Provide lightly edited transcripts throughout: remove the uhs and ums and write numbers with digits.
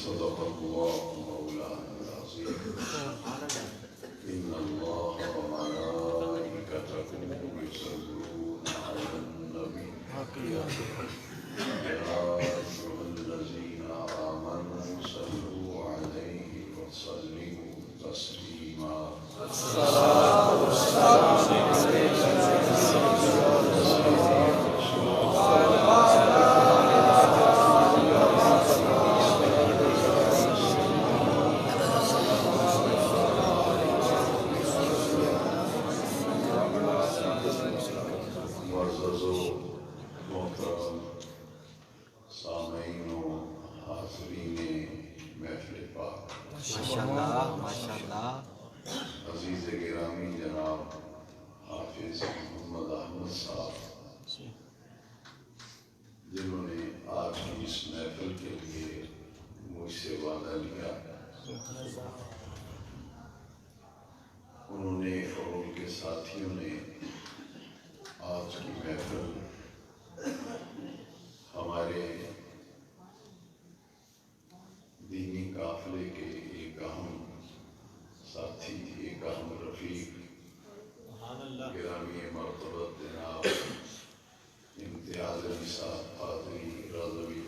صدق الله مولانا العظيم إن الله وملائكته يصلون على النبي يا أيها الذين آمنوا صلوا عليه وسلموا تسليما معزز و محترم سامعین و حاضرین محفل پاک، ماشاءاللہ عزیز گرامی جناب حافظ محمد احمد صاحب، جنہوں نے آج کی اس محفل کے لیے مجھ سے وعدہ لیا، انہوں نے اور ان کے ساتھیوں نے آج کی محفل ہمارے دینی قافلے کے ایک اہم ساتھی، ایک اہم رفیق، گرامی مرتبت جناب امتیاز علی صاحب قادری رضوی،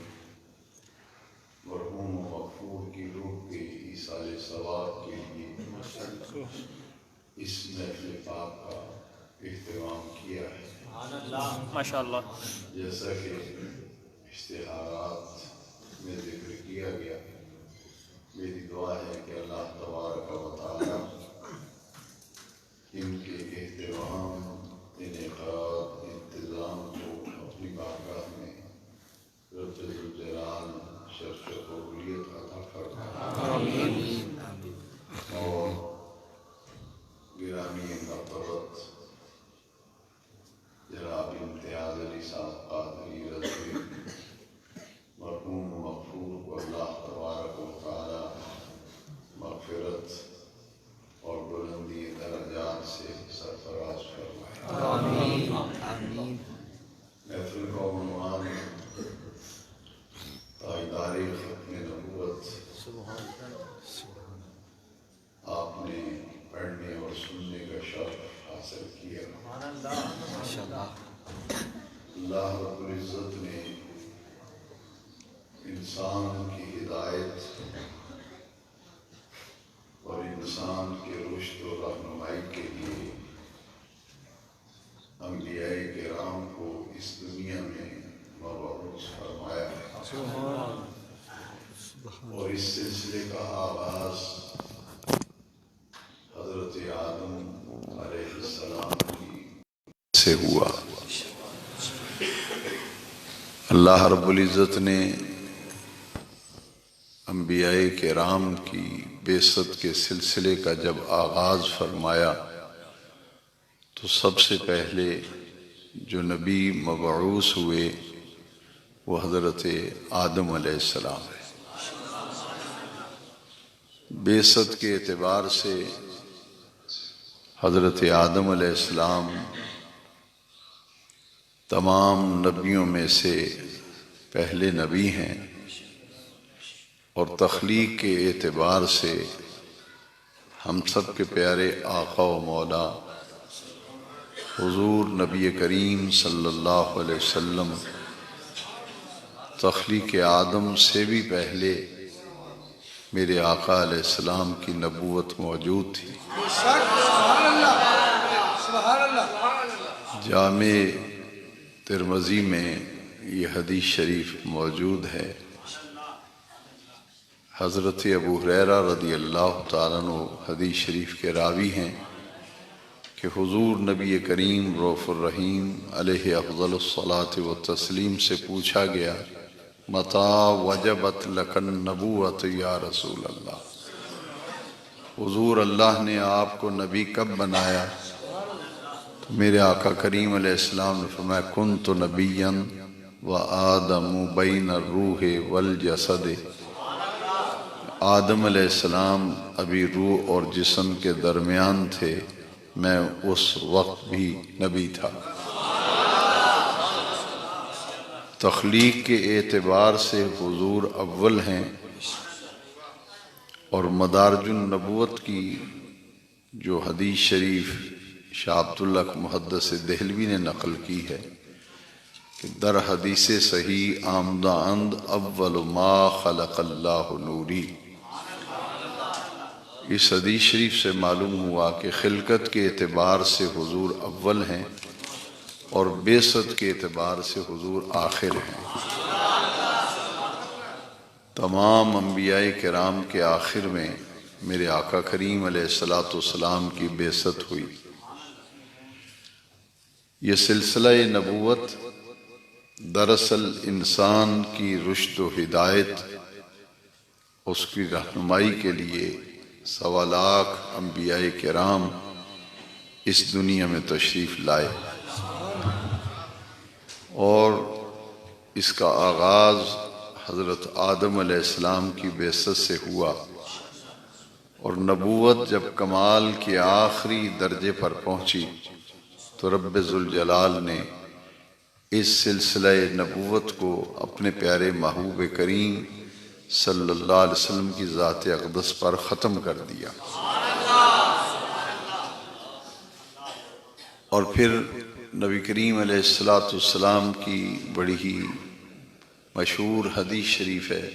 مرحوم و مغفور کی روح کے ایصال ثواب کے لیے اس محفل پاک کا اہتمام کیا ہے۔ ماشاءاللہ جیسا کہ اشتہارات میں ذکر کیا گیا، میری دعا ہے کہ اللہ تبارک و تعالی ان کے اہتمام، انعقاد، انتظام کو اپنی بارگاہ میں رب ذوالجلال شرف و قبولیت عطا فرمائے، اور گرامی مرتبت جناب امتیاز علی صاحب قادری رضوی، مرحوم و مغفور کو اللہ تبارک و تعالی مغفرت اور بلندی درجات سے سرفراز فرمائے۔ آمین آمین۔ محفل کا عنوان تاجدار ختم نبوت، آپ نے پڑھنے اور سننے کا شرف حاصل کیا۔ ماشاءاللہ اللہ رب العزت نے انسان کی ہدایت اور انسان کے رشد و رہنمائی کے لیے انبیاء کرام کو اس دنیا میں مبعوث فرمایا، اور اس سلسلے کا آغاز حضرت آدم علیہ السلام سے ہوا۔ اللہ رب العزت نے انبیاء کرام کی بعثت کے سلسلے کا جب آغاز فرمایا تو سب سے پہلے جو نبی مبعوث ہوئے وہ حضرت آدم علیہ السلام ہے۔ بعثت کے اعتبار سے حضرت آدم علیہ السلام تمام نبیوں میں سے پہلے نبی ہیں، اور تخلیق کے اعتبار سے ہم سب کے پیارے آقا و مولا حضور نبی کریم صلی اللہ علیہ وسلم تخلیق آدم سے بھی پہلے میرے آقا علیہ السلام کی نبوت موجود تھی۔ جامع ترمذی میں یہ حدیث شریف موجود ہے، حضرت ابو ہریرہ رضی اللہ تعالیٰ عنہ حدیث شریف کے راوی ہیں کہ حضور نبی کریم رؤوف الرحیم علیہ افضل الصلاۃ والتسلیم سے پوچھا گیا، متى وجبت لک النبوۃ یا رسول اللہ، حضور اللہ نے آپ کو نبی کب بنایا؟ تو میرے آقا کریم علیہ السلام نے فرمایا، کنت نبیا وآدم بین الروح والجسد، آدم علیہ السلام ابھی روح اور جسم کے درمیان تھے، میں اس وقت بھی نبی تھا۔ تخلیق کے اعتبار سے حضور اول ہیں، اور مدارج النبوت کی جو حدیث شریف شاہ عبداللہ محدث دہلوی نے نقل کی ہے کہ در حدیث صحیح آمدہ اند اول ما خلق اللہ نوری، اس حدیث شریف سے معلوم ہوا کہ خلقت کے اعتبار سے حضور اول ہیں اور بعثت کے اعتبار سے حضور آخر ہیں۔ تمام انبیاء کرام کے آخر میں میرے آقا کریم علیہ الصلاۃ والسلام کی بعثت ہوئی۔ یہ سلسلہ نبوت دراصل انسان کی رشد و ہدایت، اس کی رہنمائی کے لیے 1.25 لاکھ انبیاء کرام اس دنیا میں تشریف لائے، اور اس کا آغاز حضرت آدم علیہ السلام کی بعثت سے ہوا، اور نبوت جب کمال کے آخری درجے پر پہنچی تو رب ذوالجلال نے اس سلسلہ نبوت کو اپنے پیارے محبوب کریم صلی اللہ علیہ وسلم کی ذات اقدس پر ختم کر دیا۔ اور پھر نبی کریم علیہ السلام کی بڑی ہی مشہور حدیث شریف ہے،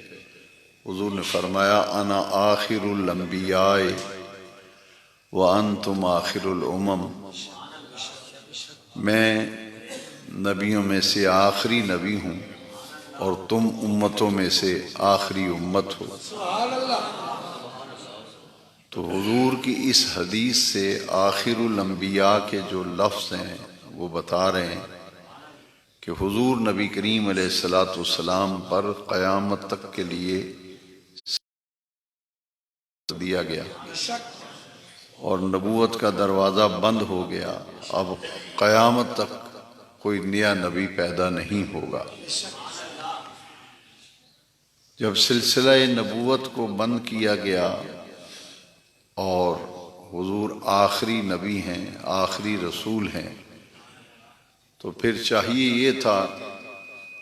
حضور نے فرمایا انا آخر الانبیاء وانتم آخر الامم، میں نبیوں میں سے آخری نبی ہوں اور تم امتوں میں سے آخری امت ہو۔ تو حضور کی اس حدیث سے آخر الانبیاء کے جو لفظ ہیں وہ بتا رہے ہیں کہ حضور نبی کریم علیہ الصلاۃ والسلام پر قیامت تک کے لیے دیا گیا، اور نبوت کا دروازہ بند ہو گیا، اب قیامت تک کوئی نیا نبی پیدا نہیں ہوگا۔ جب سلسلہ نبوت کو بند کیا گیا اور حضور آخری نبی ہیں، آخری رسول ہیں، تو پھر چاہیے یہ تھا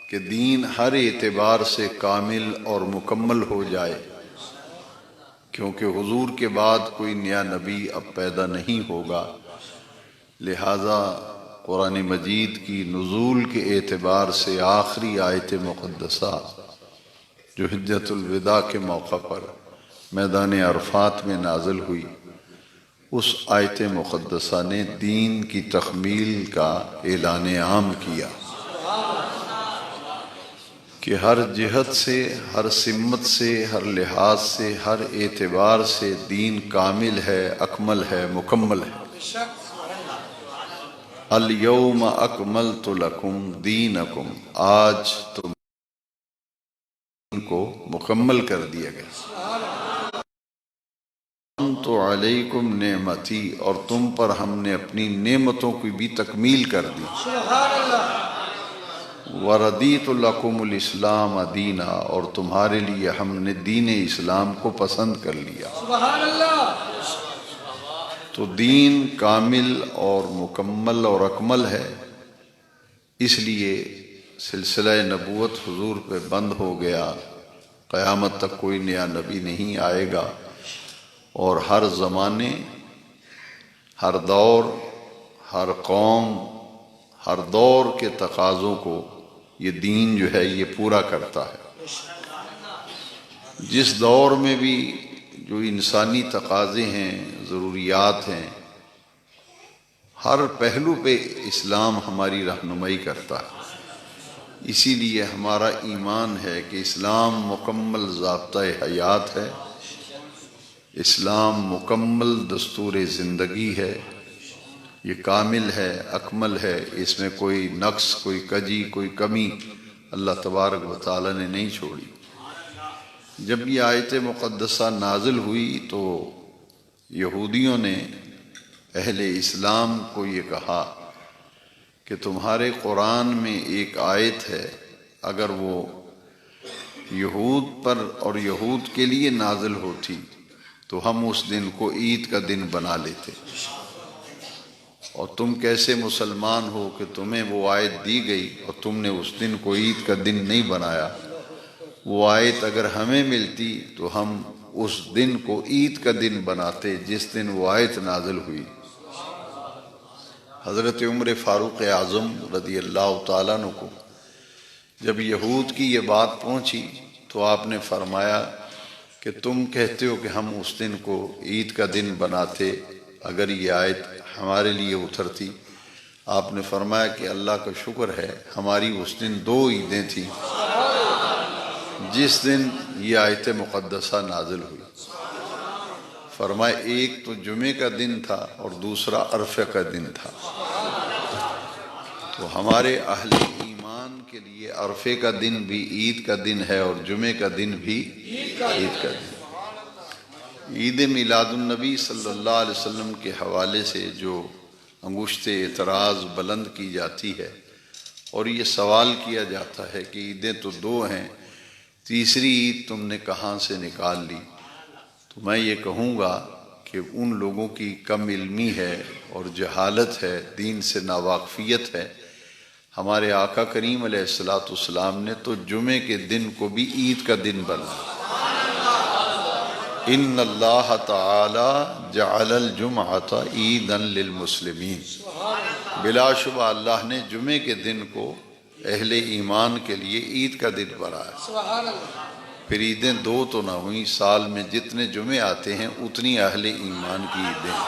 کہ دین ہر اعتبار سے کامل اور مکمل ہو جائے، کیونکہ حضور کے بعد کوئی نیا نبی اب پیدا نہیں ہوگا۔ لہذا قرآن مجید کی نزول کے اعتبار سے آخری آیت مقدسہ جو حجۃ الوداع کے موقع پر میدان عرفات میں نازل ہوئی، اس آیت مقدسہ نے دین کی تکمیل کا اعلان عام کیا کہ ہر جہت سے، ہر سمت سے، ہر لحاظ سے، ہر اعتبار سے دین کامل ہے، اکمل ہے، مکمل ہے۔ الیوم اکملت لکم دینکم، آج تم کو مکمل کر دیا گیا۔ تو علیکم نعمتی، اور تم پر ہم نے اپنی نعمتوں کی بھی تکمیل کر دی۔ وردیت لکم الاسلام دینا، اور تمہارے لیے ہم نے دین اسلام کو پسند کر لیا۔ تو دین کامل اور مکمل اور اکمل ہے، اس لیے سلسلہ نبوت حضور پہ بند ہو گیا، قیامت تک کوئی نیا نبی نہیں آئے گا، اور ہر زمانے، ہر دور، ہر قوم، ہر دور کے تقاضوں کو یہ دین جو ہے یہ پورا کرتا ہے۔ جس دور میں بھی جو انسانی تقاضے ہیں، ضروریات ہیں، ہر پہلو پہ اسلام ہماری رہنمائی کرتا ہے۔ اسی لیے ہمارا ایمان ہے کہ اسلام مکمل ضابطہ حیات ہے، اسلام مکمل دستور زندگی ہے، یہ کامل ہے، اکمل ہے، اس میں کوئی نقص، کوئی کجی، کوئی کمی اللہ تبارک و تعالی نے نہیں چھوڑی۔ جب یہ آیت مقدسہ نازل ہوئی تو یہودیوں نے اہل اسلام کو یہ کہا کہ تمہارے قرآن میں ایک آیت ہے، اگر وہ یہود پر اور یہود کے لیے نازل ہوتی تو ہم اس دن کو عید کا دن بنا لیتے، اور تم کیسے مسلمان ہو کہ تمہیں وہ آیت دی گئی اور تم نے اس دن کو عید کا دن نہیں بنایا؟ وہ آیت اگر ہمیں ملتی تو ہم اس دن کو عید کا دن بناتے جس دن وہ آیت نازل ہوئی۔ حضرت عمر فاروق اعظم رضی اللہ تعالیٰ عنہ کو جب یہود کی یہ بات پہنچی تو آپ نے فرمایا کہ تم کہتے ہو کہ ہم اس دن کو عید کا دن بناتے، اگر یہ آیت ہمارے لیے اترتی۔ آپ نے فرمایا کہ اللہ کا شکر ہے ہماری اس دن 2 عیدیں تھیں جس دن یہ آیت مقدسہ نازل ہوئی۔ فرمایا ایک تو جمعے کا دن تھا اور دوسرا عرفہ کا دن تھا۔ تو ہمارے اہل ایمان کے لیے عرفے کا دن بھی عید کا دن ہے اور جمعے کا دن بھی عید کا دن۔ عید میلاد النبی صلی اللہ علیہ وسلم کے حوالے سے جو انگشت اعتراض بلند کی جاتی ہے اور یہ سوال کیا جاتا ہے کہ عیدیں تو 2 ہیں، تیسری عید تم نے کہاں سے نکال لی؟ تو میں یہ کہوں گا کہ ان لوگوں کی کم علمی ہے اور جہالت ہے، دین سے ناواقفیت ہے۔ ہمارے آقا کریم علیہ السلام نے تو جمعے کے دن کو بھی عید کا دن بنایا۔ ان اللہ تعالی جعل الجمعۃ عیدا للمسلمین، بلا شبہ اللہ نے جمعے کے دن کو اہل ایمان کے لیے عید کا دن بنایا۔ پھر عیدیں 2 تو نہ ہوئیں، سال میں جتنے جمعے آتے ہیں اتنی اہل ایمان کی عیدیں،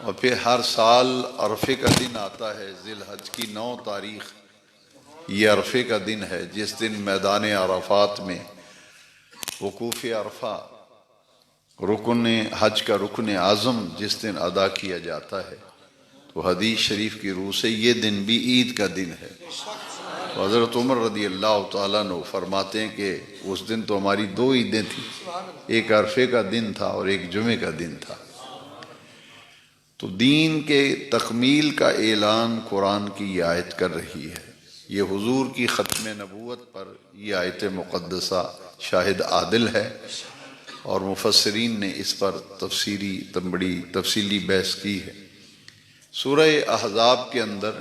اور پھر ہر سال عرفے کا دن آتا ہے۔ ذی الحج کی 9 تاریخ یہ عرفے کا دن ہے جس دن میدان عرفات میں وقوف عرفہ رکن حج کا رکن اعظم جس دن ادا کیا جاتا ہے، تو حدیث شریف کی روح سے یہ دن بھی عید کا دن ہے۔ تو حضرت عمر رضی اللہ تعالیٰ عنہ فرماتے ہیں کہ اس دن تو ہماری 2 عیدیں تھیں، ایک عرفے کا دن تھا اور ایک جمعے کا دن تھا۔ تو دین کے تکمیل کا اعلان قرآن کی یہ آیت کر رہی ہے۔ یہ حضور کی ختم نبوت پر یہ آیت مقدسہ شاہد عادل ہے، اور مفسرین نے اس پر بڑی تفصیلی بحث کی ہے۔ سورہ احزاب کے اندر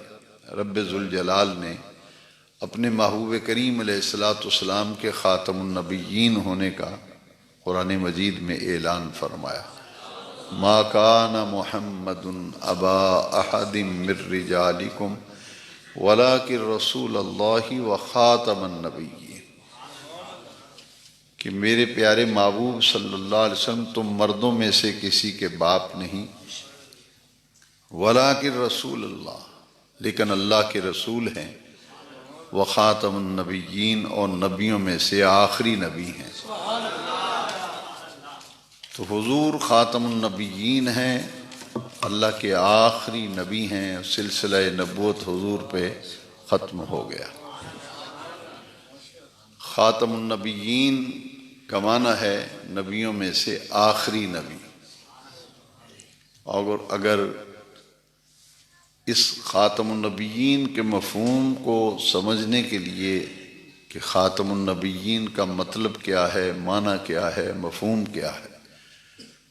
رب ذوالجلال نے اپنے محبوب کریم علیہ السلام کے خاتم النبیین ہونے کا قرآن مجید میں اعلان فرمایا۔ ما کان محمد ابا احد من رجالکم ولکن رسول اللہ وخاتم النبیین، کہ میرے پیارے محبوب صلی اللہ علیہ وسلم تم مردوں میں سے کسی کے باپ نہیں، ولیکن رسول اللہ، لیکن اللہ کے رسول ہیں، وخاتم النبیین، اور نبیوں میں سے آخری نبی ہیں۔ تو حضور خاتم النبیین ہیں، اللہ کے آخری نبی ہیں، سلسلہ نبوت حضور پہ ختم ہو گیا۔ خاتم النبیین کا معنی ہے نبیوں میں سے آخری نبی۔ اور اگر اس خاتم النبیین کے مفہوم کو سمجھنے کے لیے کہ خاتم النبیین کا مطلب کیا ہے، معنی کیا ہے، مفہوم کیا ہے،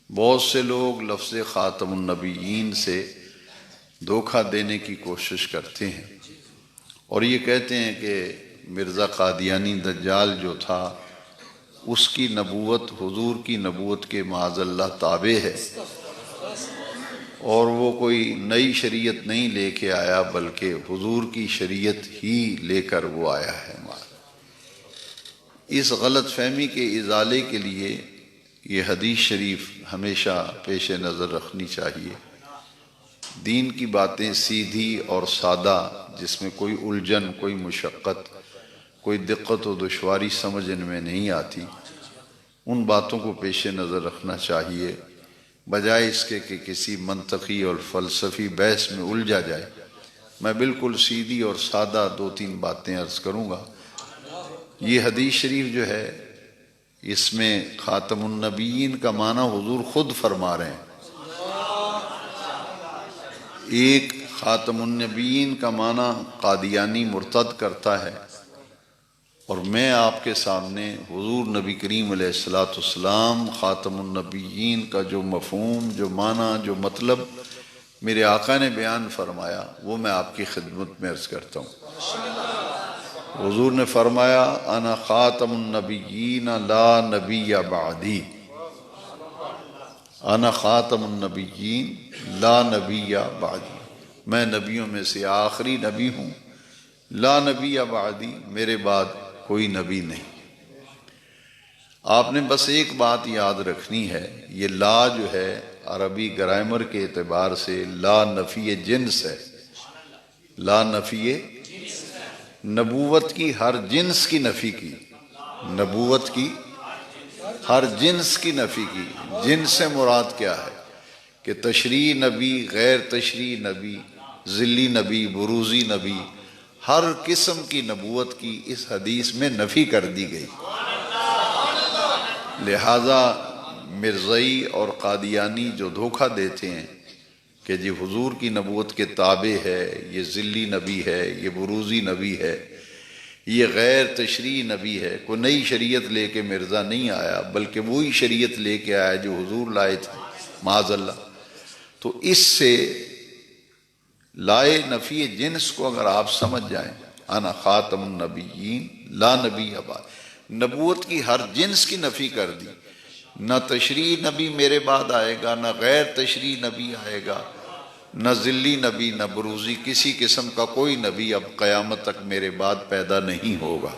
بہت سے لوگ لفظ خاتم النبیین سے دھوکہ دینے کی کوشش کرتے ہیں اور یہ کہتے ہیں کہ مرزا قادیانی دجال جو تھا اس کی نبوت حضور کی نبوت کے معاذ اللہ تابع ہے، اور وہ کوئی نئی شریعت نہیں لے کے آیا بلکہ حضور کی شریعت ہی لے کر وہ آیا ہے۔ اس غلط فہمی کے ازالے کے لیے یہ حدیث شریف ہمیشہ پیش نظر رکھنی چاہیے۔ دین کی باتیں سیدھی اور سادہ، جس میں کوئی الجھن، کوئی مشقت، کوئی دقت و دشواری سمجھنے میں نہیں آتی، ان باتوں کو پیش نظر رکھنا چاہیے، بجائے اس کے کہ کسی منطقی اور فلسفی بحث میں الجھا جائے۔ میں بالکل سیدھی اور سادہ 2-3 باتیں عرض کروں گا۔ یہ حدیث شریف جو ہے اس میں خاتم النبیین کا معنی حضور خود فرما رہے ہیں۔ ایک خاتم النبیین کا معنی قادیانی مرتد کرتا ہے، اور میں آپ کے سامنے حضور نبی کریم علیہ السلام خاتم النبیین کا جو مفہوم، جو معنی، جو مطلب میرے آقا نے بیان فرمایا وہ میں آپ کی خدمت میں عرض کرتا ہوں۔ حضور نے فرمایا انا خاتم النبیین لا نبی بعدی، انا خاتم النبیین لا نبی بعدی، میں نبیوں میں سے آخری نبی ہوں، لا نبی بعدی، میرے بعد کوئی نبی نہیں۔ آپ نے بس ایک بات یاد رکھنی ہے، یہ لا جو ہے عربی گرامر کے اعتبار سے لا نفی جنس ہے، لا نفی نبوت کی ہر جنس کی نفی کی، نبوت کی ہر جنس کی نفی کی۔ جنس سے مراد کیا ہے کہ تشریع نبی، غیر تشریع نبی، ذلی نبی، بروزی نبی، ہر قسم کی نبوت کی اس حدیث میں نفی کر دی گئی۔ لہٰذا مرزائی اور قادیانی جو دھوکہ دیتے ہیں کہ جی حضور کی نبوت کے تابع ہے، یہ ذلی نبی ہے، یہ بروزی نبی ہے، یہ غیر تشریعی نبی ہے، کوئی نئی شریعت لے کے مرزا نہیں آیا بلکہ وہی شریعت لے کے آیا جو حضور لائے تھے معاذ اللہ، تو اس سے لائے نفی جنس کو اگر آپ سمجھ جائیں، انا خاتم النبیین لا نبی بعد، نبوت کی ہر جنس کی نفی کر دی، نہ تشریعی نبی میرے بعد آئے گا، نہ غیر تشریعی نبی آئے گا، نہ ذلی نبی، نہ بروزی، کسی قسم کا کوئی نبی اب قیامت تک میرے بعد پیدا نہیں ہوگا۔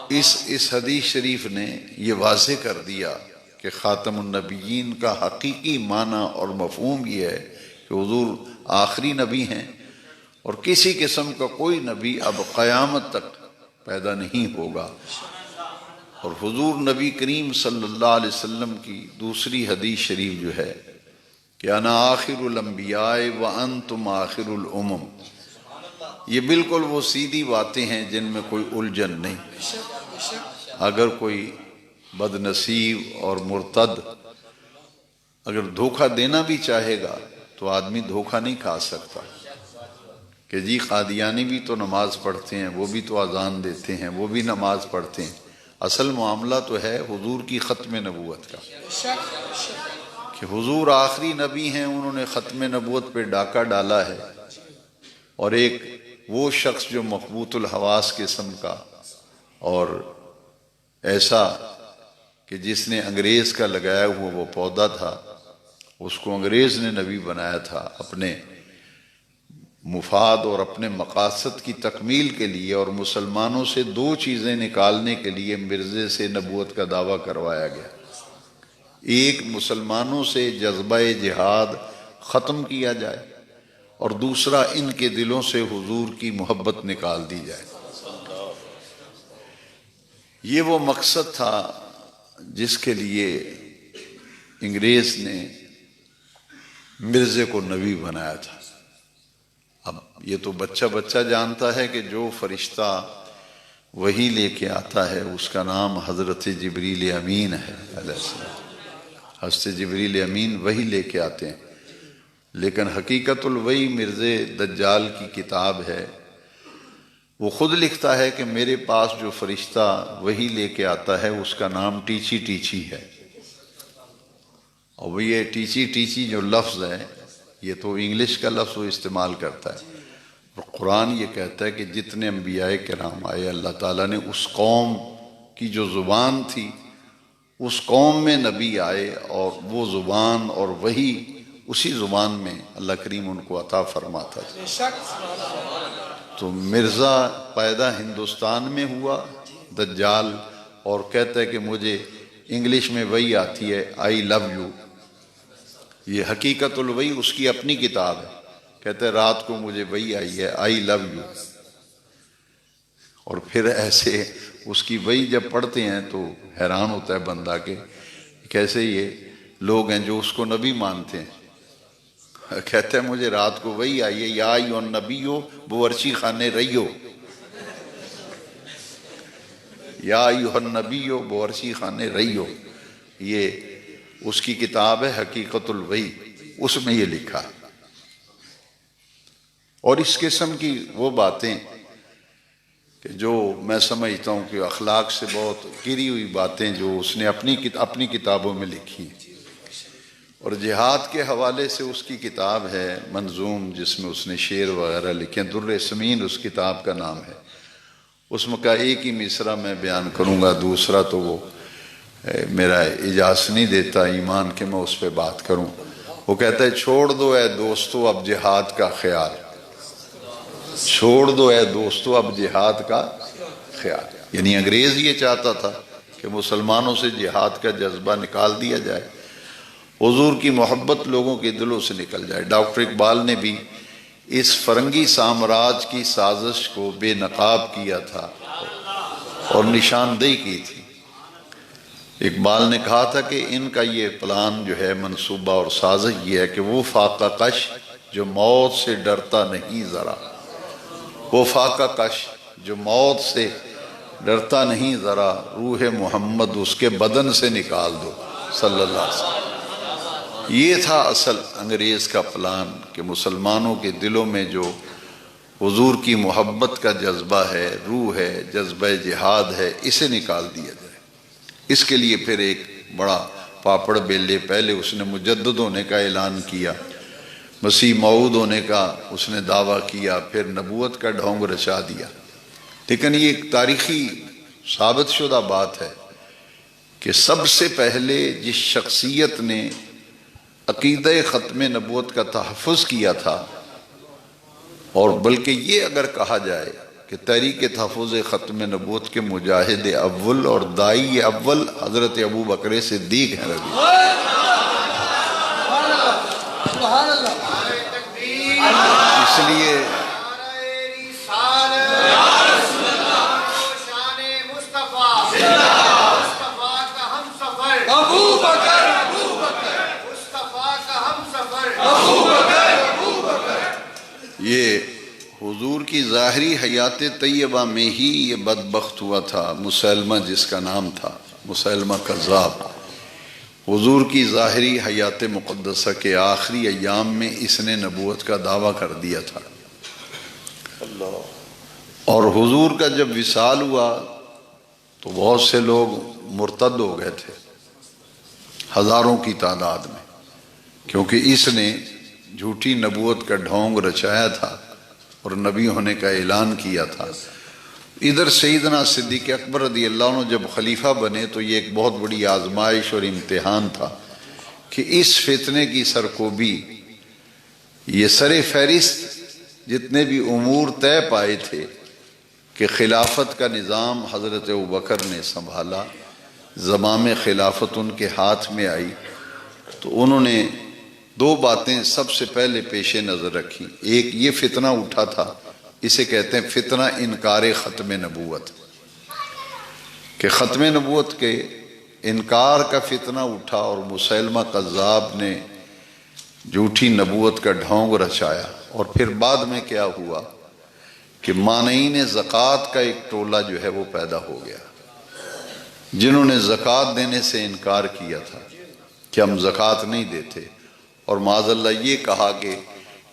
اس حدیث شریف نے یہ واضح کر دیا کہ خاتم النبیین کا حقیقی معنی اور مفہوم یہ ہے کہ حضور آخری نبی ہیں اور کسی قسم کا کوئی نبی اب قیامت تک پیدا نہیں ہوگا۔ اور حضور نبی کریم صلی اللہ علیہ وسلم کی دوسری حدیث شریف جو ہے کہ انا آخر الانبیاء وانتم آخر الامم، یہ بالکل وہ سیدھی باتیں ہیں جن میں کوئی الجھن نہیں۔ اگر کوئی بد نصیب اور مرتد اگر دھوکہ دینا بھی چاہے گا تو آدمی دھوکہ نہیں کھا سکتا کہ جی قادیانی بھی تو نماز پڑھتے ہیں، وہ بھی تو اذان دیتے ہیں، وہ بھی نماز پڑھتے ہیں۔ اصل معاملہ تو ہے حضور کی ختم نبوت کا، کہ حضور آخری نبی ہیں، انہوں نے ختم نبوت پہ ڈاکہ ڈالا ہے، اور ایک وہ شخص جو مخبوط الحواس قسم کا اور ایسا کہ جس نے انگریز کا لگایا ہوا وہ پودا تھا، اس کو انگریز نے نبی بنایا تھا اپنے مفاد اور اپنے مقاصد کی تکمیل کے لیے، اور مسلمانوں سے دو چیزیں نکالنے کے لیے مرزے سے نبوت کا دعویٰ کروایا گیا۔ ایک، مسلمانوں سے جذبہ جہاد ختم کیا جائے، اور دوسرا ان کے دلوں سے حضور کی محبت نکال دی جائے۔ یہ وہ مقصد تھا جس کے لیے انگریز نے مرزے کو نبی بنایا تھا۔ اب یہ تو بچہ بچہ جانتا ہے کہ جو فرشتہ وہی لے کے آتا ہے اس کا نام حضرت جبریل امین ہے علیہ السلام۔ حضرت جبریل امین وہی لے کے آتے ہیں، لیکن حقیقت الوحی مرزے دجال کی کتاب ہے، وہ خود لکھتا ہے کہ میرے پاس جو فرشتہ وہی لے کے آتا ہے اس کا نام ٹیچی ٹیچی ہے، اور وہ یہ ٹیچی ٹیچی جو لفظ ہے یہ تو انگلش کا لفظ وہ استعمال کرتا ہے، اور قرآن یہ کہتا ہے کہ جتنے انبیاء کرام آئے اللہ تعالیٰ نے اس قوم کی جو زبان تھی اس قوم میں نبی آئے، اور وہ زبان اور وہی اسی زبان میں اللہ کریم ان کو عطا فرماتا تھا۔ تو مرزا پیدا ہندوستان میں ہوا دجال، اور کہتا ہے کہ مجھے انگلش میں وہی آتی ہے آئی لو یو، یہ حقیقت الوحی اس کی اپنی کتاب ہے، کہتے ہیں رات کو مجھے وہی آئی ہے آئی لو یو، اور پھر ایسے اس کی وہی جب پڑھتے ہیں تو حیران ہوتا ہے بندہ کہ کیسے یہ لوگ ہیں جو اس کو نبی مانتے ہیں۔ کہتے ہیں مجھے رات کو وہی آئی ہے یا ایھا النبی باورچی خانے رہیو، یا ایھا النبی باورچی خانے رہیو، یہ اس کی کتاب ہے حقیقت الوحی، اس میں یہ لکھا ہے۔ اور اس قسم کی وہ باتیں کہ جو میں سمجھتا ہوں کہ اخلاق سے بہت گری ہوئی باتیں جو اس نے اپنی کتابوں میں لکھی ہیں، اور جہاد کے حوالے سے اس کی کتاب ہے منظوم، جس میں اس نے شعر وغیرہ لکھے، در سمین اس کتاب کا نام ہے۔ اس میں کا ایک ہی مصرع میں بیان کروں گا، دوسرا تو وہ میرا اجازت نہیں دیتا ایمان کہ میں اس پہ بات کروں۔ وہ کہتا ہے چھوڑ دو اے دوستو اب جہاد کا خیال، چھوڑ دو اے دوستو اب جہاد کا خیال۔ یعنی انگریز یہ چاہتا تھا کہ مسلمانوں سے جہاد کا جذبہ نکال دیا جائے، حضور کی محبت لوگوں کے دلوں سے نکل جائے۔ ڈاکٹر اقبال نے بھی اس فرنگی سامراج کی سازش کو بے نقاب کیا تھا اور نشاندہی کی تھی۔ اقبال نے کہا تھا کہ ان کا یہ پلان جو ہے، منصوبہ اور سازش یہ ہے کہ وہ فاقہ کش جو موت سے ڈرتا نہیں ذرا، وہ فاقہ کش جو موت سے ڈرتا نہیں ذرا، روح محمد اس کے بدن سے نکال دو صلی اللہ علیہ وسلم۔ یہ تھا اصل انگریز کا پلان کہ مسلمانوں کے دلوں میں جو حضور کی محبت کا جذبہ ہے، روح ہے، جذبہ جہاد ہے، اسے نکال دیا جائے۔ اس کے لیے پھر ایک بڑا پاپڑ بیلے، پہلے اس نے مجدد ہونے کا اعلان کیا، مسیح موعود ہونے کا اس نے دعویٰ کیا، پھر نبوت کا ڈھونگ رچا دیا۔ لیکن یہ ایک تاریخی ثابت شدہ بات ہے کہ سب سے پہلے جس شخصیت نے عقیدہ ختم نبوت کا تحفظ کیا تھا، اور بلکہ یہ اگر کہا جائے کہ تحریک تحفظ ختم نبوت کے مجاہد اول اور دائی اول حضرت ابو بکر صدیق ہیں رضی اس لیے یہ حضور کی ظاہری حیات طیبہ میں ہی یہ بدبخت ہوا تھا، مسلمہ جس کا نام تھا، مسلمہ کذاب۔ حضور کی ظاہری حیات مقدسہ کے آخری ایام میں اس نے نبوت کا دعویٰ کر دیا تھا، اور حضور کا جب وصال ہوا تو بہت سے لوگ مرتد ہو گئے تھے، ہزاروں کی تعداد میں، کیونکہ اس نے جھوٹی نبوت کا ڈھونگ رچایا تھا اور نبی ہونے کا اعلان کیا تھا۔ ادھر سیدنا صدیق اکبر رضی اللہ عنہ جب خلیفہ بنے تو یہ ایک بہت بڑی آزمائش اور امتحان تھا کہ اس فتنے کی سرکوبی، یہ سر فہرست جتنے بھی امور طے پائے تھے کہ خلافت کا نظام حضرت ابوبکر نے سنبھالا، زمام خلافت ان کے ہاتھ میں آئی، تو انہوں نے دو باتیں سب سے پہلے پیش نظر رکھی۔ ایک یہ فتنہ اٹھا تھا، اسے کہتے ہیں فتنہ انکار ختم نبوت، کہ ختم نبوت کے انکار کا فتنہ اٹھا اور مسلمہ کذاب نے جھوٹی نبوت کا ڈھونگ رچایا۔ اور پھر بعد میں کیا ہوا کہ مانعین زکوٰۃ کا ایک ٹولہ جو ہے وہ پیدا ہو گیا، جنہوں نے زکوٰۃ دینے سے انکار کیا تھا کہ ہم زکوٰۃ نہیں دیتے، اور معاذ اللہ یہ کہا کہ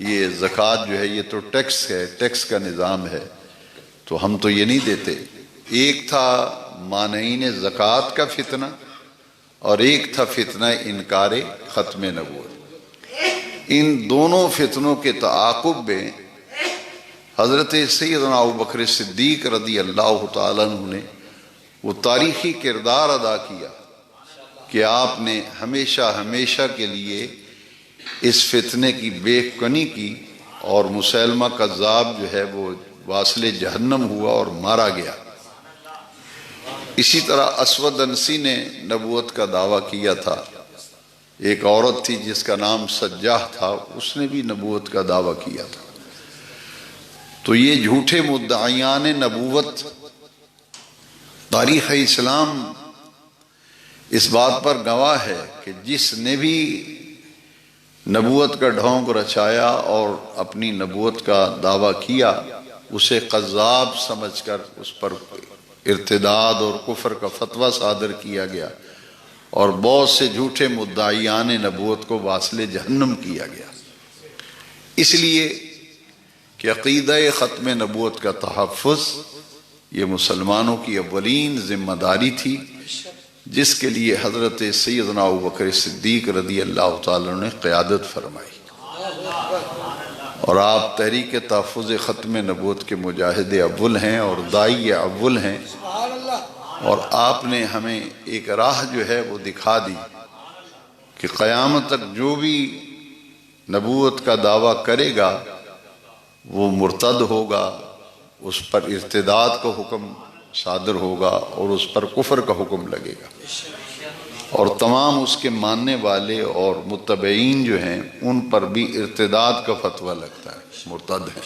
یہ زکوٰۃ جو ہے یہ تو ٹیکس ہے، ٹیکس کا نظام ہے، تو ہم تو یہ نہیں دیتے۔ ایک تھا مانعین زکوٰۃ کا فتنہ اور ایک تھا فتنہ انکار ختم نبوت۔ ان دونوں فتنوں کے تعاقب میں حضرت سیدنا ابوبکر صدیق رضی اللہ تعالیٰ عنہ نے وہ تاریخی کردار ادا کیا کہ آپ نے ہمیشہ ہمیشہ کے لیے اس فتنے کی بے کنی کی، اور مسلمہ کذاب جو ہے وہ واصل جہنم ہوا اور مارا گیا۔ اسی طرح اسود انسی نے نبوت کا دعویٰ کیا تھا، ایک عورت تھی جس کا نام سجاح تھا، اس نے بھی نبوت کا دعویٰ کیا تھا۔ تو یہ جھوٹے مدعیان نبوت، تاریخ اسلام اس بات پر گواہ ہے کہ جس نے بھی نبوت کا ڈھونگ رچایا اور اپنی نبوت کا دعویٰ کیا، اسے قذاب سمجھ کر اس پر ارتداد اور کفر کا فتویٰ صادر کیا گیا، اور بہت سے جھوٹے مدعیان نبوت کو واصل جہنم کیا گیا۔ اس لیے کہ عقیدہ ختم نبوت کا تحفظ یہ مسلمانوں کی اولین ذمہ داری تھی، جس کے لیے حضرت سیدنا ابوبکر صدیق رضی اللہ تعالیٰ نے قیادت فرمائی، اور آپ تحریک تحفظ ختم نبوت کے مجاہد اول ہیں اور داعی اول ہیں، اور آپ نے ہمیں ایک راہ جو ہے وہ دکھا دی کہ قیامت تک جو بھی نبوت کا دعویٰ کرے گا وہ مرتد ہوگا، اس پر ارتداد کا حکم صادر ہوگا اور اس پر کفر کا حکم لگے گا، اور تمام اس کے ماننے والے اور متبعین جو ہیں ان پر بھی ارتداد کا فتویٰ لگتا ہے، مرتد ہے۔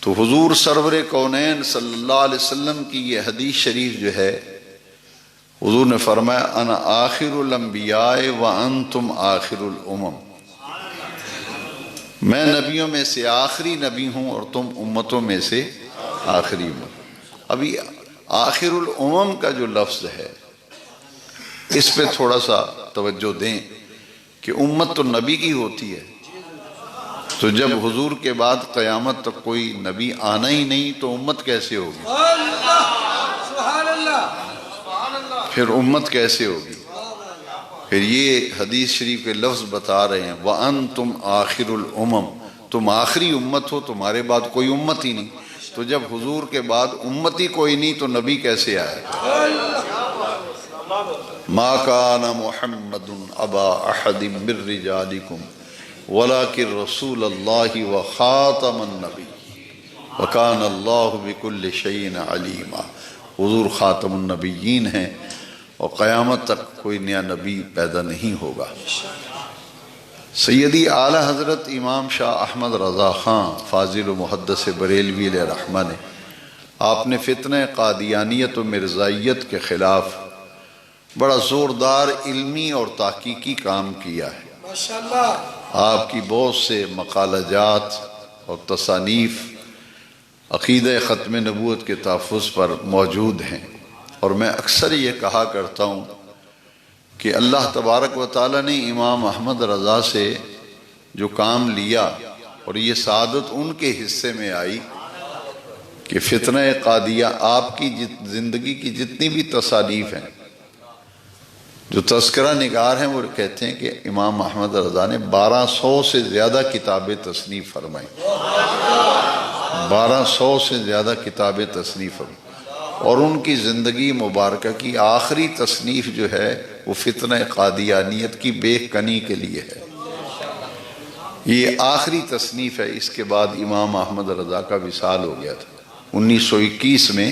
تو حضور سرور کونین صلی اللہ علیہ وسلم کی یہ حدیث شریف جو ہے، حضور نے فرمایا انا آخر الانبیاء وانتم آخر الامم، میں نبیوں میں سے آخری نبی ہوں اور تم امتوں میں سے آخری امت۔ ابھی آخر الامم کا جو لفظ ہے اس پہ تھوڑا سا توجہ دیں کہ امت تو نبی کی ہوتی ہے، تو جب حضور کے بعد قیامت تک کوئی نبی آنا ہی نہیں تو امت کیسے ہوگی؟ پھر امت کیسے ہوگی؟ پھر یہ حدیث شریف کے لفظ بتا رہے ہیں وَأَنْتُمْ آخِرُ الْأُمَمْ، تم آخری امت ہو، تمہارے بعد کوئی امت ہی نہیں۔ تو جب حضور کے بعد امت ہی کوئی نہیں تو نبی کیسے آئے؟ مَا كَانَ مُحَمَّدٌ أَبَا أَحَدٍ مِّن رِّجَالِكُمْ وَلَكِنْ رَسُولَ اللَّهِ وَخَاتَمَ النَّبِيِّينَ وَكَانَ اللَّهُ بِكُلِّ شَيْءٍ عَلِيمًا۔ حضور خاتم النبیین ہیں اور قیامت تک کوئی نیا نبی پیدا نہیں ہوگا۔ سیدی اعلیٰ حضرت امام شاہ احمد رضا خان فاضل و محدث بریلوی علیہ رحمہ نے، آپ نے فتنہ قادیانیت و مرزائیت کے خلاف بڑا زوردار علمی اور تحقیقی کام کیا ہے۔ آپ کی بہت سے مقالہ جات اور تصانیف عقیدہ ختم نبوت کے تحفظ پر موجود ہیں، اور میں اکثر یہ کہا کرتا ہوں کہ اللہ تبارک و تعالیٰ نے امام احمد رضا سے جو کام لیا اور یہ سعادت ان کے حصے میں آئی کہ فتنہ قادیہ، آپ کی زندگی کی جتنی بھی تصانیف ہیں، جو تذکرہ نگار ہیں وہ کہتے ہیں کہ امام احمد رضا نے 1200 سے زیادہ کتابیں تصنیف فرمائیں، 1200 سے زیادہ کتابیں تصنیف فرمائیں، اور ان کی زندگی مبارکہ کی آخری تصنیف جو ہے وہ فتنہ قادیانیت کی بے کنی کے لیے ہے۔ یہ آخری تصنیف ہے، اس کے بعد امام احمد رضا کا وصال ہو گیا تھا۔ 1921 میں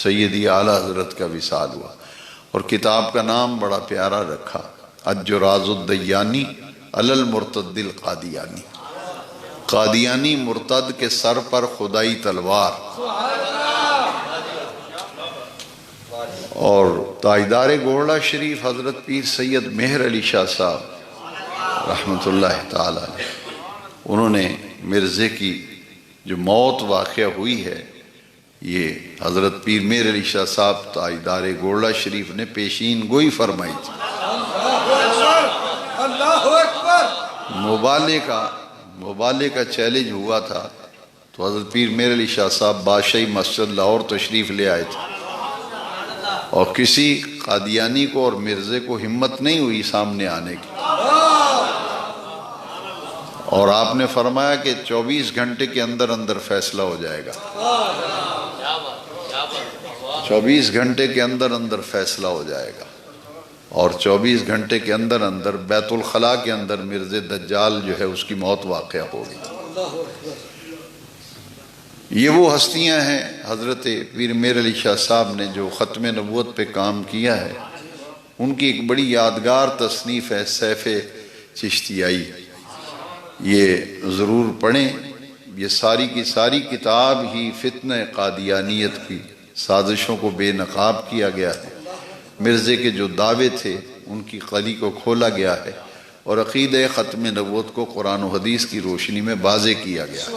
سیدی اعلیٰ حضرت کا وصال ہوا، اور کتاب کا نام بڑا پیارا رکھا، الجراز الدیانی علی المرتد القادیانی، قادیانی مرتد کے سر پر خدائی تلوار۔ اور تاجدار گولڑا شریف حضرت پیر سید مہر علی شاہ صاحب رحمۃ اللہ تعالی علیہ، انہوں نے مرزے کی جو موت واقع ہوئی ہے، یہ حضرت پیر مہر علی شاہ صاحب تاجدار گولڑا شریف نے پیشین گوئی فرمائی تھی۔ مبالے کا چیلنج ہوا تھا تو حضرت پیر مہر علی شاہ صاحب بادشاہی مسجد لاہور تشریف لے آئے تھے، اور کسی قادیانی کو اور مرزے کو ہمت نہیں ہوئی سامنے آنے کی، اور آپ نے فرمایا کہ 24 گھنٹے کے اندر اندر فیصلہ ہو جائے گا، 24 گھنٹے کے اندر اندر فیصلہ ہو جائے گا، اور 24 گھنٹے کے اندر اندر بیت الخلاء کے اندر مرزے دجال جو ہے اس کی موت واقع ہوگی۔ یہ وہ ہستیاں ہیں حضرت پیر مہر علی شاہ صاحب نے جو ختم نبوت پہ کام کیا ہے، ان کی ایک بڑی یادگار تصنیف ہے سیف چشتیائی، یہ ضرور پڑھیں۔ یہ ساری کی ساری کتاب ہی فتنہ قادیانیت کی سازشوں کو بے نقاب کیا گیا ہے، مرزے کے جو دعوے تھے ان کی قلی کو کھولا گیا ہے، اور عقیدہ ختم نبوت کو قرآن و حدیث کی روشنی میں واضح کیا گیا ہے۔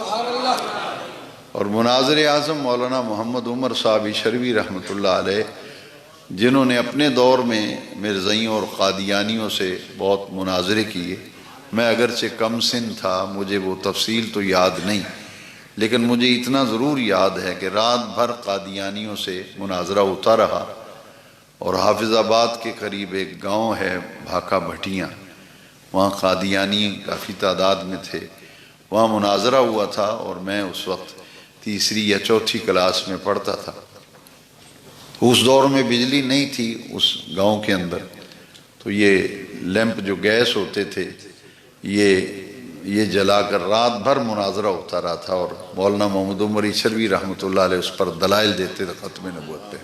اور مناظر اعظم مولانا محمد عمر صاحب شروی رحمۃ اللہ علیہ، جنہوں نے اپنے دور میں مرزائیوں اور قادیانیوں سے بہت مناظرے کیے، میں اگرچہ کم سن تھا، مجھے وہ تفصیل تو یاد نہیں، لیکن مجھے اتنا ضرور یاد ہے کہ رات بھر قادیانیوں سے مناظرہ ہوتا رہا، اور حافظ آباد کے قریب ایک گاؤں ہے بھاکا بھٹیاں، وہاں قادیانی کافی تعداد میں تھے، وہاں مناظرہ ہوا تھا اور میں اس وقت تیسری یا چوتھی کلاس میں پڑھتا تھا۔ اس دور میں بجلی نہیں تھی اس گاؤں کے اندر، تو یہ لیمپ جو گیس ہوتے تھے یہ جلا کر رات بھر مناظرہ ہوتا رہا تھا، اور مولانا محمد عمر چلوی رحمۃ اللہ علیہ اس پر دلائل دیتے تھے ختم نبوت پہ،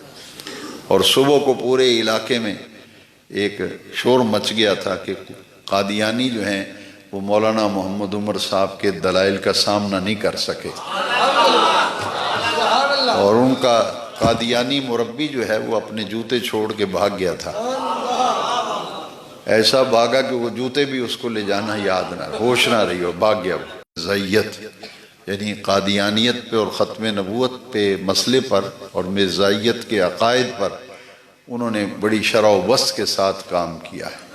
اور صبح کو پورے علاقے میں ایک شور مچ گیا تھا کہ قادیانی جو ہیں وہ مولانا محمد عمر صاحب کے دلائل کا سامنا نہیں کر سکے، اور ان کا قادیانی مربی جو ہے وہ اپنے جوتے چھوڑ کے بھاگ گیا تھا، ایسا بھاگا کہ وہ جوتے بھی اس کو لے جانا یاد نہ، ہوش نہ رہی، اور بھاگ گیا وہ۔ مرزائیت یعنی قادیانیت پہ اور ختم نبوت پہ مسئلے پر اور مرزائیت کے عقائد پر انہوں نے بڑی شرح و بسط کے ساتھ کام کیا ہے۔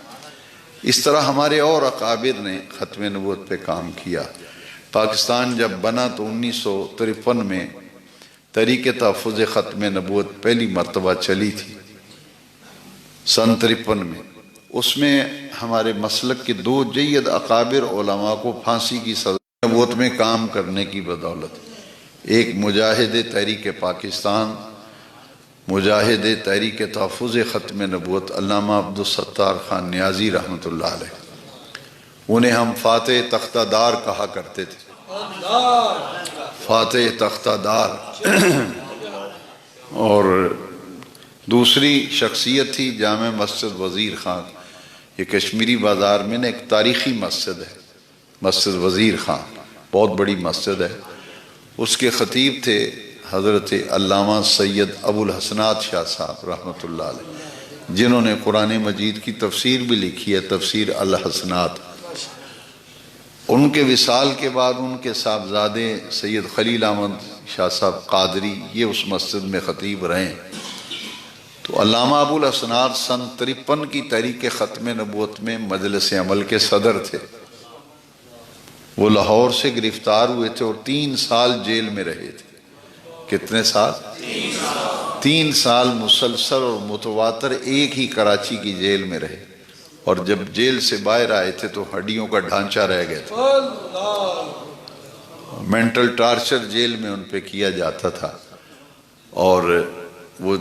اس طرح ہمارے اور اکابر نے ختم نبوت پہ کام کیا۔ پاکستان جب بنا تو 1953 میں تحریک تحفظ ختم نبوت پہلی مرتبہ چلی تھی، سن 53 میں۔ اس میں ہمارے مسلک کے 2 جید اکابر علماء کو پھانسی کی سزا نبوت میں کام کرنے کی بدولت، ایک مجاہد تحریک پاکستان، مجاہد تحریک تحفظ ختم نبوت علامہ عبدالستار خان نیازی رحمۃ اللہ علیہ، انہیں ہم فاتح تختہ دار کہا کرتے تھے، فاتح تختہ دار۔ اور دوسری شخصیت تھی جامع مسجد وزیر خان، یہ کشمیری بازار میں ایک تاریخی مسجد ہے، مسجد وزیر خان، بہت بڑی مسجد ہے۔ اس کے خطیب تھے حضرت علامہ سید ابو الحسنات شاہ صاحب رحمۃ اللہ علیہ، جنہوں نے قرآن مجید کی تفسیر بھی لکھی ہے، تفسیر الحسنات۔ ان کے وصال کے بعد ان کے صاحبزادے سید خلیل احمد شاہ صاحب قادری یہ اس مسجد میں خطیب رہے۔ تو علامہ ابو الحسنات سن 53 کی تحریک ختم نبوت میں مجلس عمل کے صدر تھے۔ وہ لاہور سے گرفتار ہوئے تھے اور 3 سال جیل میں رہے تھے۔ کتنے سال؟ 3 سال مسلسل اور متواتر ایک ہی کراچی کی جیل میں رہے، اور جب جیل سے باہر آئے تھے تو ہڈیوں کا ڈھانچہ رہ گیا تھا۔ مینٹل ٹارچر جیل میں ان پہ کیا جاتا تھا، اور وہ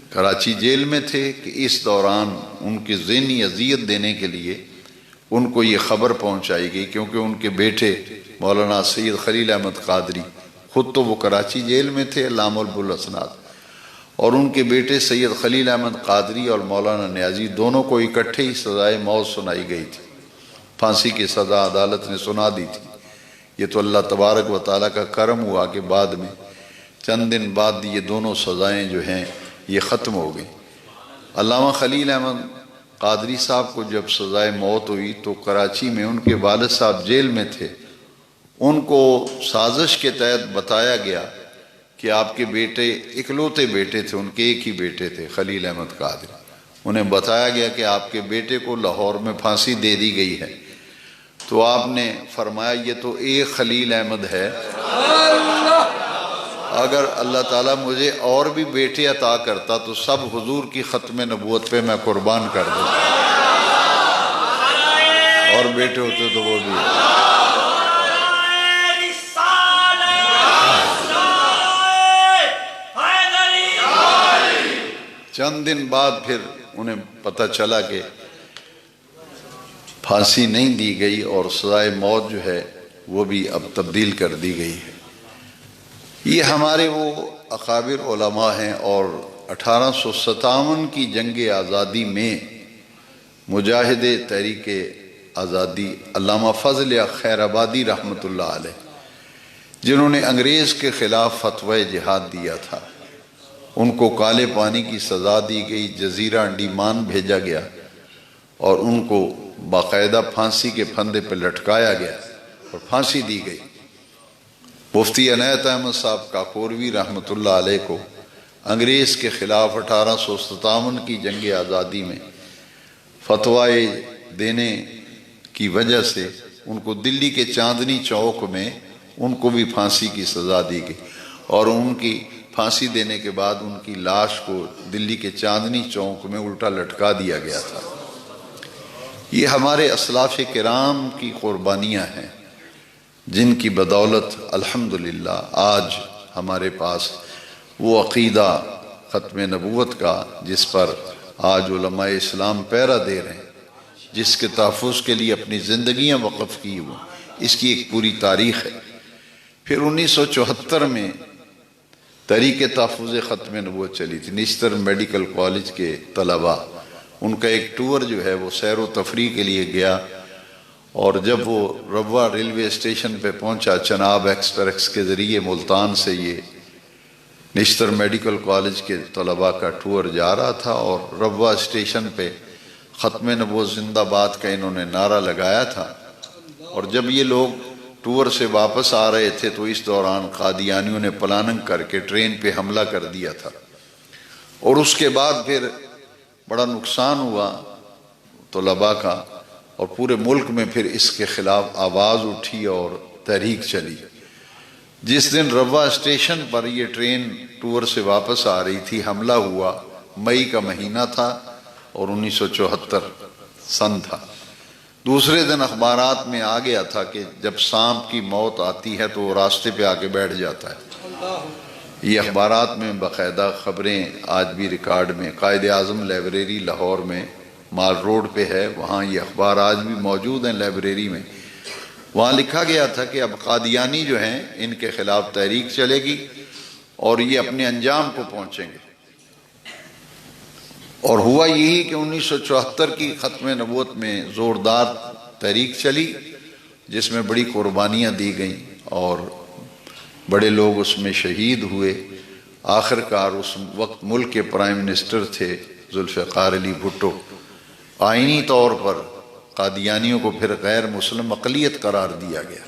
کراچی جیل میں تھے کہ اس دوران ان کی ذہنی اذیت دینے کے لیے ان کو یہ خبر پہنچائی گئی، کیونکہ ان کے بیٹے مولانا سید خلیل احمد قادری خود تو وہ کراچی جیل میں تھے علامہ ابو الحسنات، اور ان کے بیٹے سید خلیل احمد قادری اور مولانا نیازی دونوں کو اکٹھے ہی سزائے موت سنائی گئی تھی، پھانسی کی سزا عدالت نے سنا دی تھی۔ یہ تو اللہ تبارک و تعالیٰ کا کرم ہوا کہ بعد میں چند دن بعد یہ دونوں سزائیں جو ہیں یہ ختم ہو گئیں۔ علامہ خلیل احمد قادری صاحب کو جب سزائے موت ہوئی تو کراچی میں ان کے والد صاحب جیل میں تھے، ان کو سازش کے تحت بتایا گیا کہ آپ کے بیٹے اکلوتے بیٹے تھے، ان کے ایک ہی بیٹے تھے خلیل احمد قادری، انہیں بتایا گیا کہ آپ کے بیٹے کو لاہور میں پھانسی دے دی گئی ہے۔ تو آپ نے فرمایا یہ تو ایک خلیل احمد ہے، اگر اللہ تعالیٰ مجھے اور بھی بیٹے عطا کرتا تو سب حضور کی ختم نبوت پہ میں قربان کر دیتا، اور بیٹے ہوتے تو وہ بھی۔ چند دن بعد پھر انہیں پتہ چلا کہ پھانسی نہیں دی گئی اور سزائے موت جو ہے وہ بھی اب تبدیل کر دی گئی ہے۔ یہ ہمارے وہ اکابر علماء ہیں، اور 1857 کی جنگ آزادی میں مجاہد تحریک آزادی علامہ فضل خیر آبادی رحمۃ اللہ علیہ، جنہوں نے انگریز کے خلاف فتوی جہاد دیا تھا، ان کو کالے پانی کی سزا دی گئی، جزیرہ انڈیمان بھیجا گیا، اور ان کو باقاعدہ پھانسی کے پھندے پہ لٹکایا گیا اور پھانسی دی گئی۔ مفتی عنایت احمد صاحب کاکوروی رحمۃ اللہ علیہ کو انگریز کے خلاف 1857 کی جنگ آزادی میں فتوی دینے کی وجہ سے ان کو دلی کے چاندنی چوک میں ان کو بھی پھانسی کی سزا دی گئی، اور ان کی پھانسی دینے کے بعد ان کی لاش کو دلی کے چاندنی چوک میں الٹا لٹکا دیا گیا تھا۔ یہ ہمارے اسلاف کرام کی قربانیاں ہیں جن کی بدولت الحمدللہ آج ہمارے پاس وہ عقیدہ ختم نبوت کا جس پر آج علماء اسلام پیرا دے رہے ہیں، جس کے تحفظ کے لیے اپنی زندگیاں وقف کی ہوئی، اس کی ایک پوری تاریخ ہے۔ پھر 1974 میں تحریک تحفظ ختم نبوت چلی تھی، نشتر میڈیکل کالج کے طلباء، ان کا ایک ٹور جو ہے وہ سیر و تفریح کے لیے گیا، اور جب وہ روا ریلوے اسٹیشن پہ پہنچا، چناب ایکسپریس کے ذریعے ملتان سے یہ نشتر میڈیکل کالج کے طلباء کا ٹور جا رہا تھا، اور روا اسٹیشن پہ ختم نبوت زندہ باد کا انہوں نے نعرہ لگایا تھا۔ اور جب یہ لوگ ٹور سے واپس آ رہے تھے تو اس دوران قادیانیوں نے پلاننگ کر کے ٹرین پہ حملہ کر دیا تھا، اور اس کے بعد پھر بڑا نقصان ہوا طلباء کا، اور پورے ملک میں پھر اس کے خلاف آواز اٹھی اور تحریک چلی۔ جس دن روا اسٹیشن پر یہ ٹرین ٹور سے واپس آ رہی تھی، حملہ ہوا، مئی کا مہینہ تھا اور 1974 سن تھا۔ دوسرے دن اخبارات میں آ گیا تھا کہ جب سانپ کی موت آتی ہے تو وہ راستے پہ آ کے بیٹھ جاتا ہے۔ یہ اخبارات میں باقاعدہ خبریں آج بھی ریکارڈ میں، قائد اعظم لائبریری لاہور میں مال روڈ پہ ہے، وہاں یہ اخبار آج بھی موجود ہیں لائبریری میں۔ وہاں لکھا گیا تھا کہ اب قادیانی جو ہیں ان کے خلاف تحریک چلے گی اور یہ اپنے انجام کو پہنچیں گے۔ اور ہوا یہی کہ 1974 کی ختم نبوت میں زوردار تحریک چلی، جس میں بڑی قربانیاں دی گئیں اور بڑے لوگ اس میں شہید ہوئے۔ آخر کار اس وقت ملک کے پرائم منسٹر تھے ذوالفقار علی بھٹو۔ آئینی طور پر قادیانیوں کو پھر غیر مسلم اقلیت قرار دیا گیا،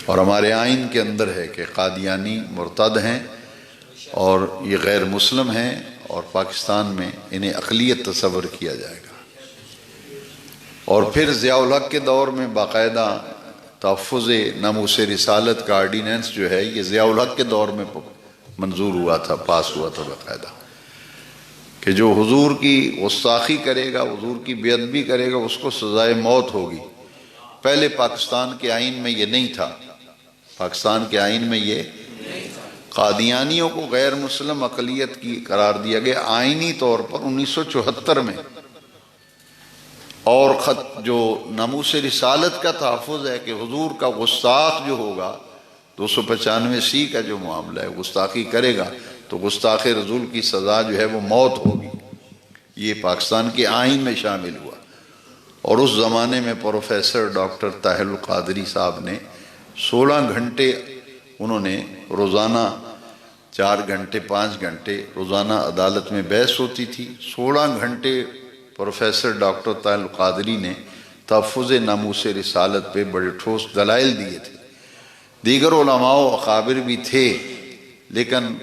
اور ہمارے آئین کے اندر ہے کہ قادیانی مرتد ہیں اور یہ غیر مسلم ہیں، اور پاکستان میں انہیں اقلیت تصور کیا جائے گا۔ اور پھر ضیاء الحق کے دور میں باقاعدہ تحفظ ناموس رسالت کا آرڈیننس جو ہے یہ ضیاء الحق کے دور میں منظور ہوا تھا، پاس ہوا تھا باقاعدہ، کہ جو حضور کی گستاخی کرے گا، حضور کی بے ادبی کرے گا، اس کو سزائے موت ہوگی۔ پہلے پاکستان کے آئین میں یہ نہیں تھا، پاکستان کے آئین میں یہ قادیانیوں کو غیر مسلم اقلیت کی قرار دیا گیا آئینی طور پر 1974 میں۔ اور جو ناموس رسالت کا تحفظ ہے کہ حضور کا گستاخ جو ہوگا، 295 کا جو معاملہ ہے، گستاخی کرے گا تو گستاخ رسول کی سزا جو ہے وہ موت ہوگی، یہ پاکستان کے آئین میں شامل ہوا۔ اور اس زمانے میں پروفیسر ڈاکٹر طاہر القادری صاحب نے 16 گھنٹے انہوں نے روزانہ 4 گھنٹے 5 گھنٹے روزانہ عدالت میں بحث ہوتی تھی، 16 گھنٹے پروفیسر ڈاکٹر طاہر القادری نے تحفظ ناموس رسالت پہ بڑے ٹھوس دلائل دیے تھے۔ دیگر علماء و اکابر بھی تھے، لیکن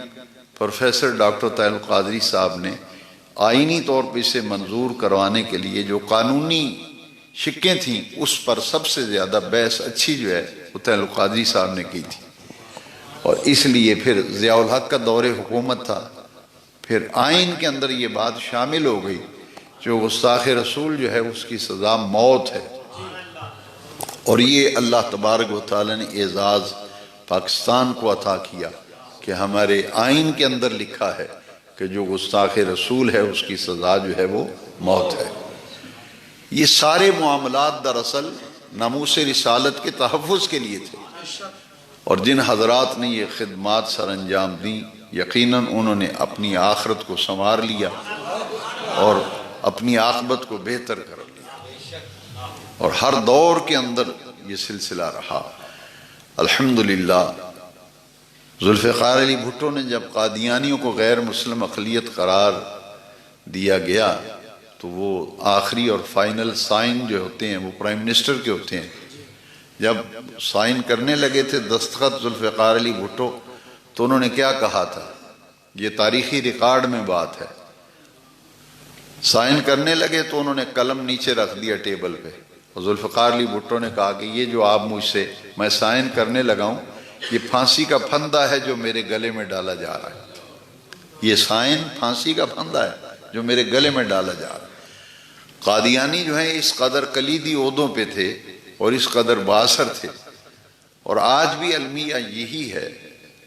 پروفیسر ڈاکٹر طاہر القادری صاحب نے آئینی طور پہ اسے منظور کروانے کے لیے جو قانونی شکیں تھیں اس پر سب سے زیادہ بحث اچھی جو ہے وہ طاہر القادری صاحب نے کی تھی، اور اس لیے پھر ضیاء الحق کا دور حکومت تھا، پھر آئین کے اندر یہ بات شامل ہو گئی جو گستاخ رسول جو ہے اس کی سزا موت ہے۔ اور یہ اللہ تبارک و تعالی نے اعزاز پاکستان کو عطا کیا کہ ہمارے آئین کے اندر لکھا ہے کہ جو گستاخ رسول ہے اس کی سزا جو ہے وہ موت ہے۔ یہ سارے معاملات دراصل ناموس رسالت کے تحفظ کے لیے تھے، اور جن حضرات نے یہ خدمات سر انجام دیں یقیناً انہوں نے اپنی آخرت کو سنوار لیا اور اپنی عاقبت کو بہتر کر لیا، اور ہر دور کے اندر یہ سلسلہ رہا۔ الحمدللہ ذوالفقار علی بھٹو نے جب قادیانیوں کو غیر مسلم اقلیت قرار دیا گیا تو وہ آخری اور فائنل سائن جو ہوتے ہیں وہ پرائم منسٹر کے ہوتے ہیں، جب سائن کرنے لگے تھے دستخط ذوالفقار علی بھٹو تو انہوں نے کیا کہا تھا، یہ تاریخی ریکارڈ میں بات ہے، سائن کرنے لگے تو انہوں نے قلم نیچے رکھ دیا ٹیبل پہ، اور ذوالفقار علی بھٹو نے کہا کہ یہ جو آپ مجھ سے میں سائن کرنے لگا ہوں یہ پھانسی کا پھندا ہے جو میرے گلے میں ڈالا جا رہا ہے. یہ سائن پھانسی کا پھندا ہے جو میرے گلے میں ڈالا جا رہا ہے. قادیانی جو ہیں اس قدر کلیدی عہدوں پہ تھے اور اس قدر بااثر تھے، اور آج بھی المیہ یہی ہے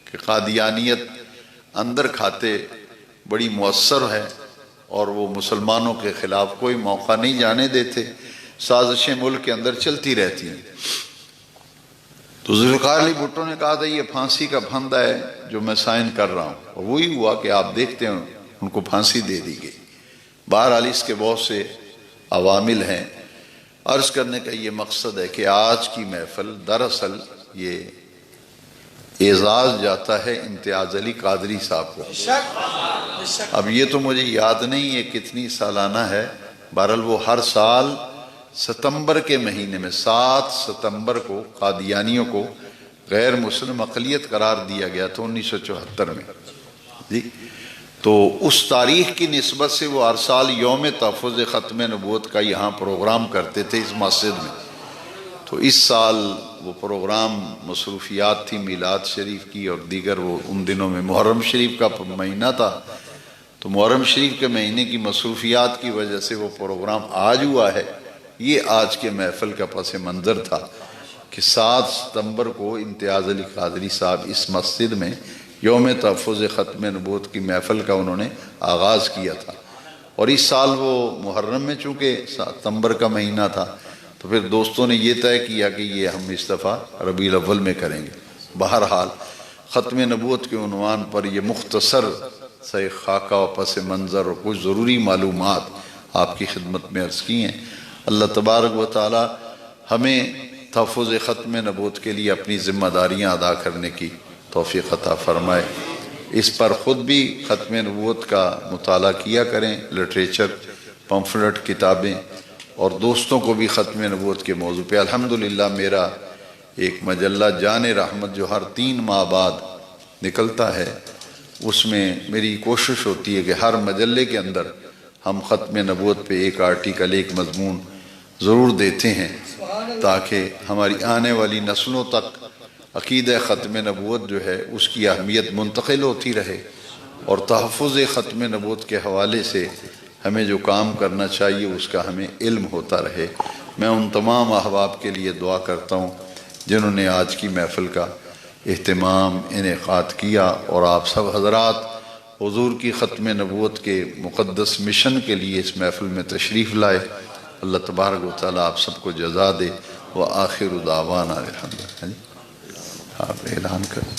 کہ قادیانیت اندر کھاتے بڑی مؤثر ہے، اور وہ مسلمانوں کے خلاف کوئی موقع نہیں جانے دیتے. سازشیں ملک کے اندر چلتی رہتی ہیں. تو ذوالفقار علی بھٹو نے کہا تھا یہ پھانسی کا پھندا ہے جو میں سائن کر رہا ہوں، اور وہی ہوا کہ آپ دیکھتے ہیں ان کو پھانسی دے دی گئی. بہرحال اس کے بہت سے عوامل ہیں. عرض کرنے کا یہ مقصد ہے کہ آج کی محفل دراصل یہ اعزاز جاتا ہے امتیاز علی قادری صاحب کو. اب یہ تو مجھے یاد نہیں ہے کتنی سالانہ ہے، بہرحال وہ ہر سال ستمبر کے مہینے میں 7 ستمبر کو قادیانیوں کو غیر مسلم اقلیت قرار دیا گیا تھا 1974 میں جی. تو اس تاریخ کی نسبت سے وہ ہر سال یوم تحفظ ختم نبوت کا یہاں پروگرام کرتے تھے اس مسجد میں. تو اس سال وہ پروگرام مصروفیات تھی میلاد شریف کی اور دیگر، وہ ان دنوں میں محرم شریف کا مہینہ تھا، تو محرم شریف کے مہینے کی مصروفیات کی وجہ سے وہ پروگرام آج ہوا ہے. یہ آج کے محفل کا پس منظر تھا کہ 7 ستمبر کو امتیاز علی قادری صاحب اس مسجد میں یوم تحفظ ختم نبوت کی محفل کا انہوں نے آغاز کیا تھا. اور اس سال وہ محرم میں چونکہ ستمبر کا مہینہ تھا تو پھر دوستوں نے یہ طے کیا کہ یہ ہم اس دفعہ ربیع الاول میں کریں گے. بہرحال ختم نبوت کے عنوان پر یہ مختصر سا ایک خاکہ و پس منظر اور کچھ ضروری معلومات آپ کی خدمت میں عرض کی ہیں. اللہ تبارک و تعالی ہمیں تحفظ ختم نبوت کے لیے اپنی ذمہ داریاں ادا کرنے کی توفیق عطا فرمائے. اس پر خود بھی ختم نبوت کا مطالعہ کیا کریں، لٹریچر، پمفلٹ، کتابیں، اور دوستوں کو بھی ختم نبوت کے موضوع پہ. الحمدللہ میرا ایک مجلہ جان رحمت جو ہر 3 ماہ بعد نکلتا ہے، اس میں میری کوشش ہوتی ہے کہ ہر مجلے کے اندر ہم ختم نبوت پہ ایک آرٹیکل، ایک مضمون ضرور دیتے ہیں تاکہ ہماری آنے والی نسلوں تک عقیدہ ختم نبوت جو ہے اس کی اہمیت منتقل ہوتی رہے، اور تحفظ ختم نبوت کے حوالے سے ہمیں جو کام کرنا چاہیے اس کا ہمیں علم ہوتا رہے. میں ان تمام احباب کے لیے دعا کرتا ہوں جنہوں نے آج کی محفل کا اہتمام انعقاد کیا، اور آپ سب حضرات حضور کی ختم نبوت کے مقدس مشن کے لیے اس محفل میں تشریف لائے. اللہ تبارک و تعالیٰ آپ سب کو جزا دے. وآخر دعوانا الحمدللہ. آپ اعلان کریں.